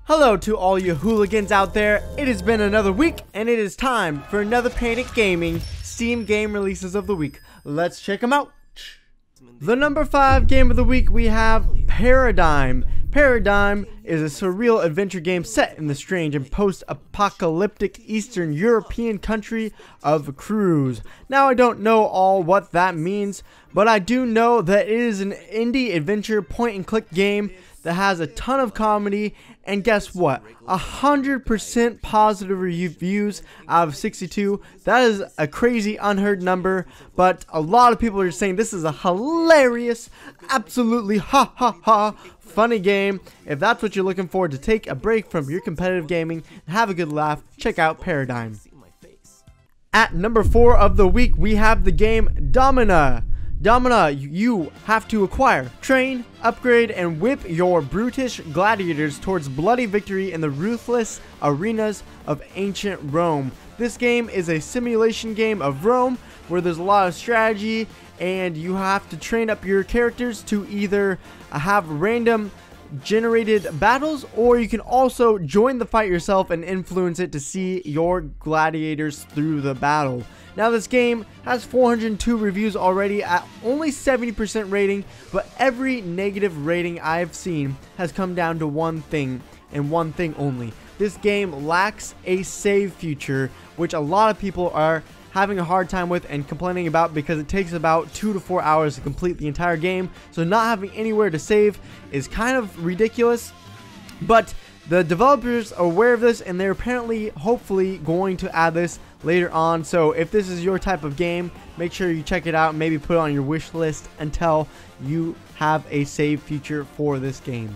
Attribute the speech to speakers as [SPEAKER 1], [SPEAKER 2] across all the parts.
[SPEAKER 1] Hello to all you hooligans out there. It has been another week and it is time for another Panic Gaming Steam game releases of the week. Let's check them out. The number 5 game of the week we have Paradigm. Paradigm is a surreal adventure game set in the strange and post-apocalyptic Eastern European country of Cruz. Now I don't know all what that means, but I do know that it is an indie adventure point-and-click game that has a ton of comedy, and guess what? 100% positive reviews out of 62. That is a crazy unheard number, but a lot of people are saying this is a hilarious, absolutely ha ha ha funny game. If that's what you're looking for to take a break from your competitive gaming and have a good laugh, check out Paradigm. At number 4 of the week, we have the game Domina. Domina, you have to acquire, train, upgrade, and whip your brutish gladiators towards bloody victory in the ruthless arenas of ancient Rome. This game is a simulation game of Rome where there's a lot of strategy, and you have to train up your characters to either have random generated battles, or you can also join the fight yourself and influence it to see your gladiators through the battle. Now this game has 402 reviews already at only 70% rating, but every negative rating I've seen has come down to one thing and one thing only. This game lacks a save feature, which a lot of people are having a hard time with and complaining about because it takes about 2 to 4 hours to complete the entire game. So not having anywhere to save is kind of ridiculous, but the developers are aware of this and they're apparently hopefully going to add this later on. So if this is your type of game, make sure you check it out and maybe put it on your wish list until you have a save feature for this game.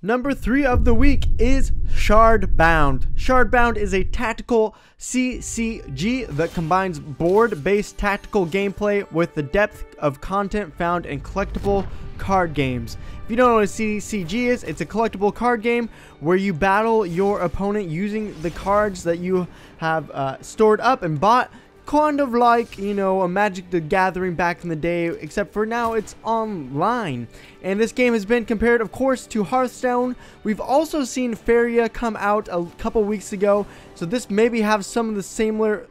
[SPEAKER 1] Number 3 of the week is Shardbound. Shardbound is a tactical CCG that combines board-based tactical gameplay with the depth of content found in collectible card games. If you don't know what a CCG is, it's a collectible card game where you battle your opponent using the cards that you have stored up and bought. Kind of like, you know, a Magic the Gathering back in the day, except for now it's online. And this game has been compared, of course, to Hearthstone. We've also seen Faeria come out a couple weeks ago, so this maybe have some of the similar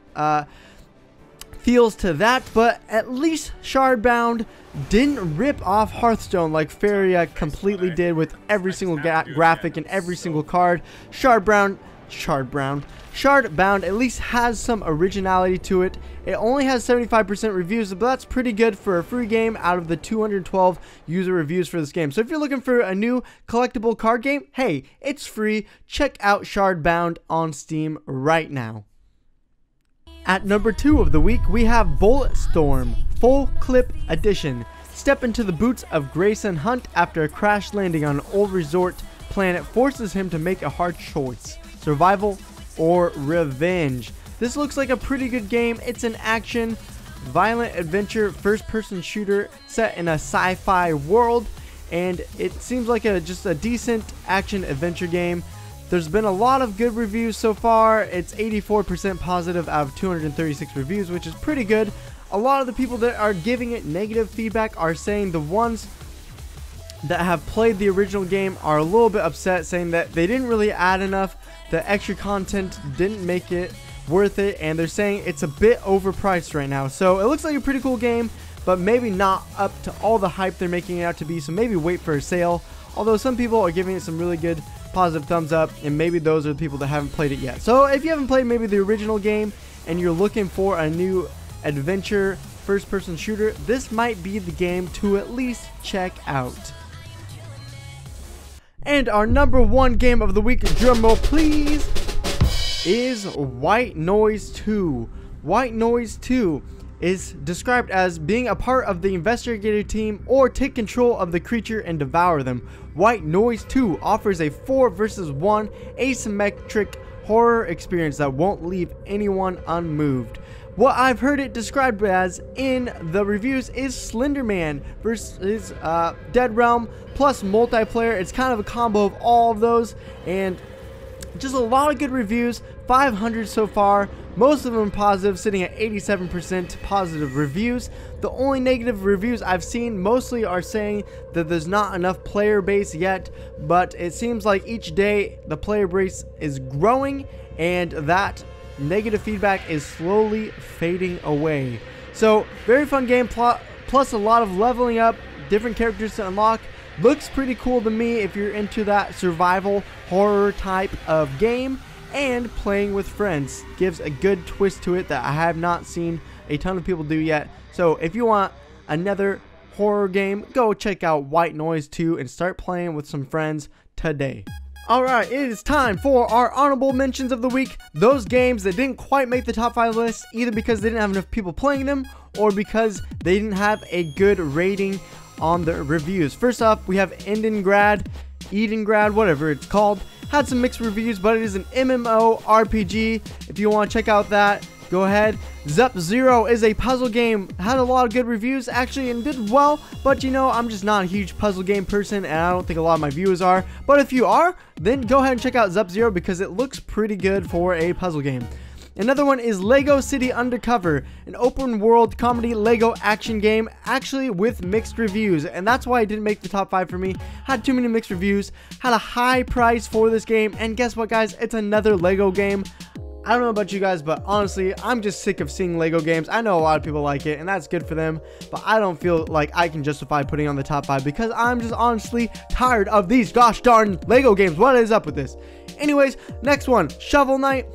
[SPEAKER 1] feels to that, but at least Shardbound didn't rip off Hearthstone like Faeria completely did with every single graphic and every single card. Shardbound at least has some originality to it. It only has 75% reviews, but that's pretty good for a free game out of the 212 user reviews for this game. So if you're looking for a new collectible card game, hey, it's free. Check out Shardbound on Steam right now. At number 2 of the week, we have Bulletstorm Full Clip Edition. Step into the boots of Grayson Hunt after a crash landing on an old resort planet forces him to make a hard choice: survival or revenge. This looks like a pretty good game. It's an action, violent adventure, first-person shooter set in a sci-fi world, and it seems like just a decent action adventure game. There's been a lot of good reviews so far. It's 84% positive out of 236 reviews, which is pretty good. A lot of the people that are giving it negative feedback are saying the ones that have played the original game are a little bit upset, saying that they didn't really add enough. The extra content didn't make it worth it, and they're saying it's a bit overpriced right now. So it looks like a pretty cool game, but maybe not up to all the hype they're making it out to be, so maybe wait for a sale. Although some people are giving it some really good positive thumbs up, and maybe those are the people that haven't played it yet. So if you haven't played maybe the original game and you're looking for a new adventure first-person shooter, this might be the game to at least check out. And our number 1 game of the week, drumroll please, is White Noise 2. White Noise 2 is described as being a part of the investigative team or take control of the creature and devour them. White Noise 2 offers a 4 versus 1 asymmetric horror experience that won't leave anyone unmoved. What I've heard it described as in the reviews is Slenderman versus Dead Realm plus multiplayer. It's kind of a combo of all of those, and Just a lot of good reviews, 500 so far, most of them positive, sitting at 87% positive reviews. The only negative reviews I've seen mostly are saying that there's not enough player base yet, but it seems like each day the player base is growing and that negative feedback is slowly fading away. So very fun game, plus a lot of leveling up, different characters to unlock. Looks pretty cool to me if you're into that survival horror type of game, and playing with friends gives a good twist to it that I have not seen a ton of people do yet. So if you want another horror game, go check out White Noise 2 and start playing with some friends today. Alright, it is time for our honorable mentions of the week. Those games that didn't quite make the top 5 list, either because they didn't have enough people playing them or because they didn't have a good rating on the reviews. First off, we have Edengrad, whatever it's called. Had some mixed reviews, but it is an MMO RPG. If you want to check out that, go ahead. Zep-Zero is a puzzle game. Had a lot of good reviews actually and did well, but you know, I'm just not a huge puzzle game person and I don't think a lot of my viewers are. But if you are, then go ahead and check out Zep-Zero because it looks pretty good for a puzzle game. Another one is Lego City Undercover, an open world comedy Lego action game, actually with mixed reviews, and that's why it didn't make the top 5 for me. Had too many mixed reviews, had a high price for this game, and guess what guys, it's another Lego game. I don't know about you guys, but honestly, I'm just sick of seeing Lego games. I know a lot of people like it, and that's good for them, but I don't feel like I can justify putting on the top 5 because I'm just honestly tired of these gosh darn Lego games. What is up with this? Anyways, next one, Shovel Knight.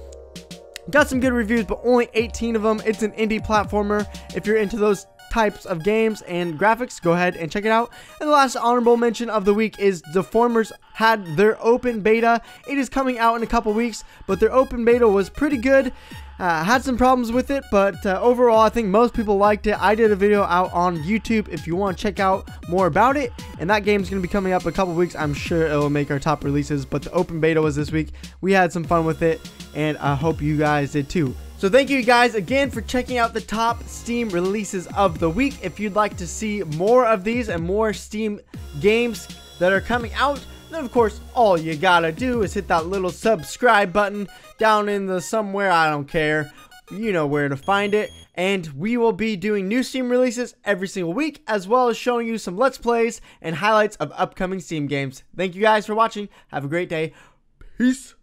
[SPEAKER 1] Got some good reviews, but only 18 of them. It's an indie platformer. If you're into those types of games and graphics, go ahead and check it out. And the last honorable mention of the week is Deformers had their open beta. It is coming out in a couple weeks, but their open beta was pretty good. Had some problems with it, but overall I think most people liked it. I did a video out on YouTube if you want to check out more about it, and that game's going to be coming up in a couple weeks. I'm sure it will make our top releases, but the open beta was this week. We had some fun with it, and I hope you guys did too. So thank you guys again for checking out the top Steam releases of the week. If you'd like to see more of these and more Steam games that are coming out, then of course all you gotta do is hit that little subscribe button down in the somewhere, I don't care, you know where to find it. And we will be doing new Steam releases every single week, as well as showing you some Let's Plays and highlights of upcoming Steam games. Thank you guys for watching. Have a great day. Peace.